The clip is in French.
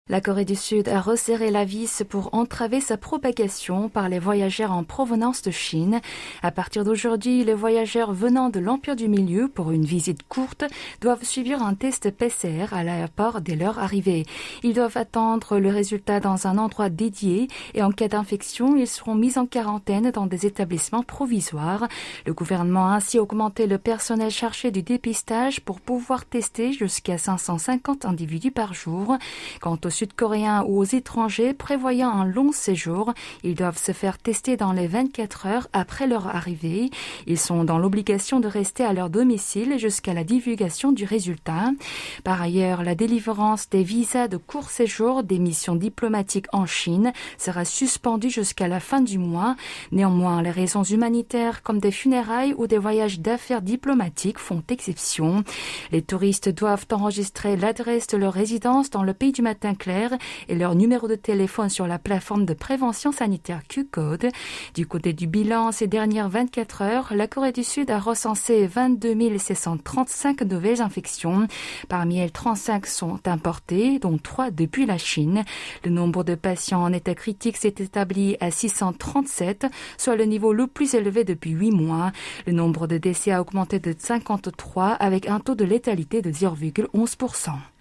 La Corée du Sud a resserré la vis pour entraver sa propagation par les voyageurs en provenance de Chine. À partir d'aujourd'hui, les voyageurs venant de l'Empire du Milieu pour une visite courte doivent subir un test PCR à l'aéroport dès leur arrivée. Ils doivent attendre le résultat dans un endroit dédié et en cas d'infection, ils seront mis en quarantaine dans des établissements provisoires. Le gouvernement a ainsi augmenté le personnel chargé du dépistage pour pouvoir tester jusqu'à 550 individus par jour. Quant aux Sud-Coréens ou aux étrangers prévoyant un long séjour, ils doivent se faire tester dans les 24 heures après leur arrivée. Ils sont dans l'obligation de rester à leur domicile jusqu'à la divulgation du résultat. Par ailleurs, la délivrance des visas de court séjour des missions diplomatiques en Chine sera suspendue jusqu'à la fin du mois. Néanmoins, les raisons humanitaires comme des funérailles ou des voyages d'affaires diplomatiques font exception. Les touristes doivent enregistrer l'adresse de leur résidence dans le pays du matin clair et leur numéro de téléphone sur la plateforme de prévention sanitaire Q-Code. Du côté du bilan, ces dernières 24 heures, la Corée du Sud a recensé 22 635 nouvelles infections. Parmi elles, 35 sont importées, dont 3 depuis la Chine. Le nombre de patients en état critique s'est établi à 637, soit le niveau le plus élevé depuis 8 mois. Le nombre de décès a augmenté de 53 avec un taux de létalité de 0,11%.